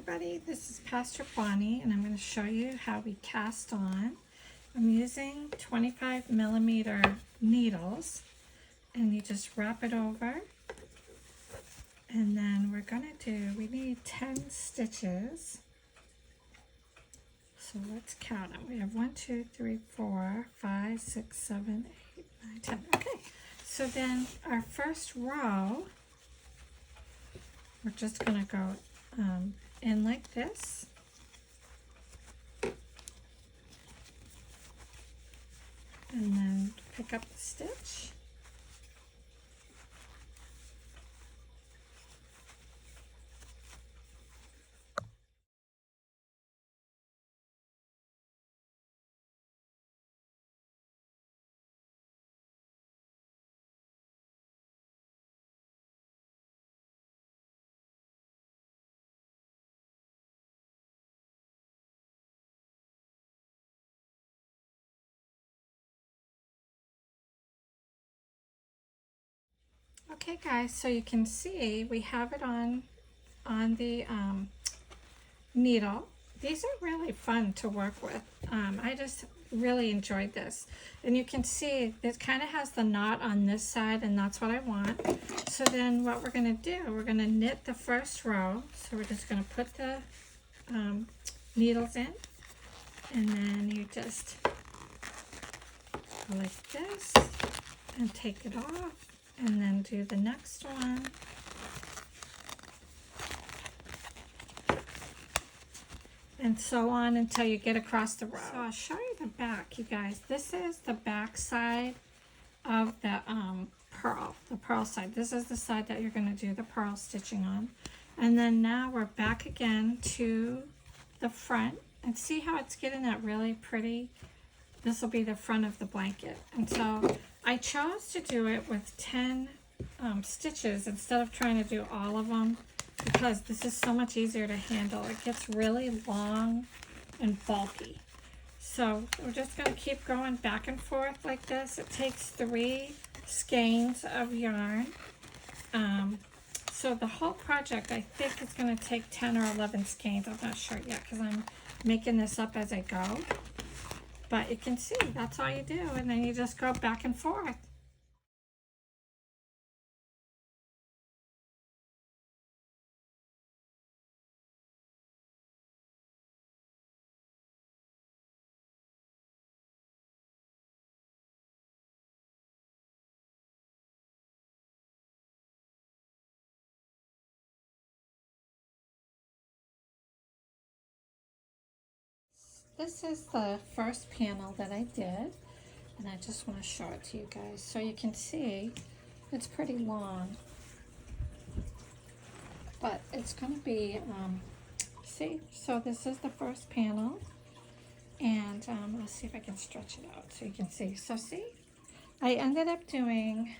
everybody, this is Pastor Bonnie and I'm going to show you how we cast on. I'm using 25 millimeter needles and you just wrap it over, and then we need 10 stitches. So let's count them. We have 1, 2, 3, 4, 5, 6, 7, 8, 9, 10. Okay, so then our first row, we're just going to go in like this, and then pick up the stitch, Okay guys, so you can see we have it on the needle. These are really fun to work with. I just really enjoyed this. And you can see it kind of has the knot on this side, and that's what I want. So then what we're going to do, we're going to knit the first row. So we're just going to put the needles in, and then you just go like this and take it off, and then do the next one. And so on until you get across the row. So I'll show you the back, you guys. This is the back side of the pearl side. This is the side that you're going to do the pearl stitching on. And then now we're back again to the front. And see how it's getting that really pretty? This will be the front of the blanket. And so I chose to do it with 10 stitches instead of trying to do all of them, because this is so much easier to handle. It gets really long and bulky. So we're just going to keep going back and forth like this. It takes 3 skeins of yarn. So the whole project, I think, is going to take 10 or 11 skeins. I'm not sure yet because I'm making this up as I go. But you can see that's all you do, and then you just go back and forth. This is the first panel that I did, and I just want to show it to you guys so you can see it's pretty long, but it's going to be see, so this is the first panel, and let's see if I can stretch it out so you can see. So see, I ended up doing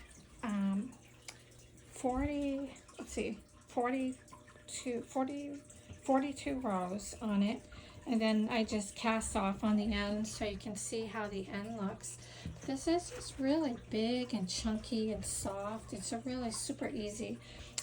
42 rows on it, and then I just cast off on the end so you can see how the end looks. This is just really big and chunky and soft. It's a really super easy.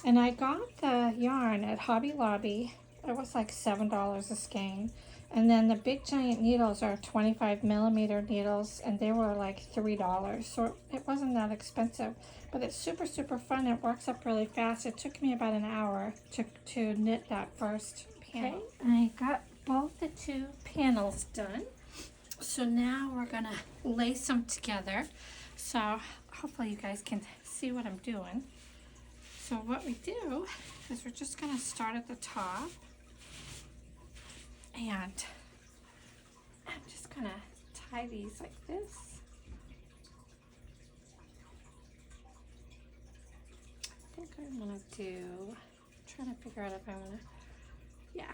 And I got the yarn at Hobby Lobby. It was like $7 a skein. And then the big giant needles are 25 millimeter needles, and they were like $3. So it wasn't that expensive, but it's super, super fun. It works up really fast. It took me about an hour to knit that first panel. Okay, I got both the 2 panels done. So now we're gonna lace them together. So hopefully you guys can see what I'm doing. So what we do is we're just gonna start at the top, and I'm just gonna tie these like this. I think I wanna I'm trying to figure out if I wanna, yeah.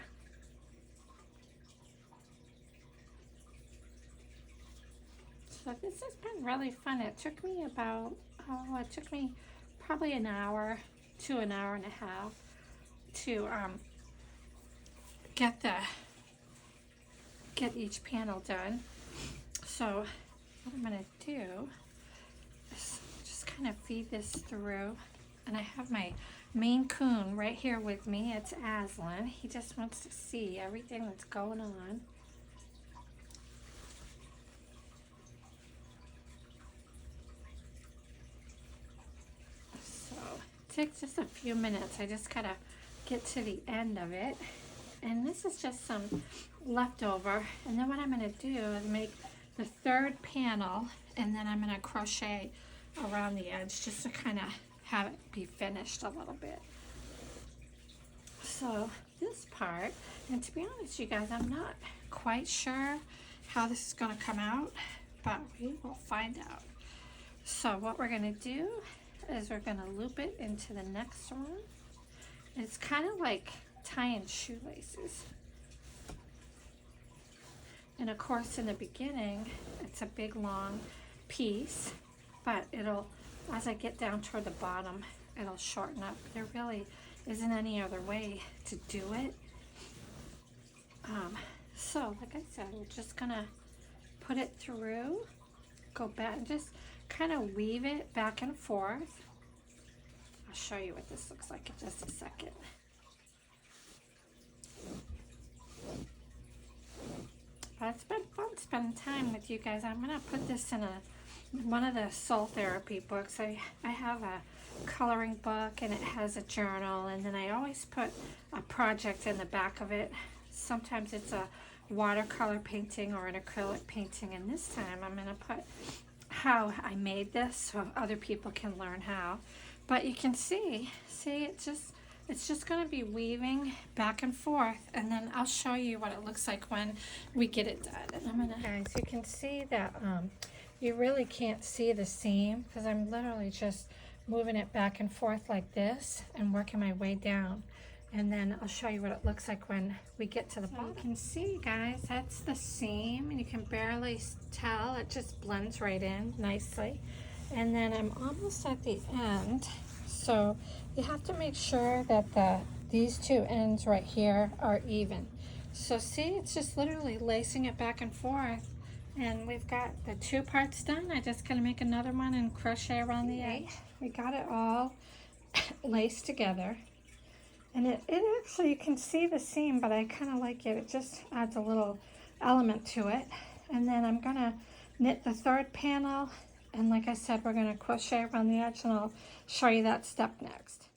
So this has been really fun. It took me about, it took me probably an hour to an hour and a half to get each panel done. So what I'm gonna do is just kind of feed this through And I have my Maine Coon right here with me. It's Aslan. He just wants to see everything that's going on. So it takes just a few minutes. I just gotta get to the end of it. And this is just some leftover. And then what I'm gonna do is make the third panel, and then I'm gonna crochet around the edge just to kind of have it be finished a little bit. So this part, and to be honest, you guys, I'm not quite sure how this is going to come out, but we will find out. So what we're going to do is we're going to loop it into the next one. It's kind of like tying shoelaces. And of course, in the beginning, it's a big long piece, but it'll, as I get down toward the bottom, it'll shorten up. There really isn't any other way to do it. So like I said, we're just gonna put it through, go back and just kind of weave it back and forth. I'll show you what this looks like in just a second. But it's been fun spending time with you guys. I'm gonna put this in one of the soul therapy books. I have a coloring book, and it has a journal, and then I always put a project in the back of it. Sometimes it's a watercolor painting or an acrylic painting, and this time I'm gonna put how I made this so other people can learn how. But you can see it's just going to be weaving back and forth, and then I'll show you what it looks like when we get it done. And I'm gonna, guys, you can see that you really can't see the seam because I'm literally just moving it back and forth like this and working my way down. And then I'll show you what it looks like when we get to the bottom. You can see, guys, that's the seam, and you can barely tell. It just blends right in nicely. And then I'm almost at the end. So you have to make sure that these two ends right here are even. So see, it's just literally lacing it back and forth. And we've got the two parts done. I just gotta make another one and crochet around the edge. We got it all laced together. And it actually, you can see the seam, but I kind of like it. It just adds a little element to it. And then I'm gonna knit the third panel. And like I said, we're gonna crochet around the edge, and I'll show you that step next.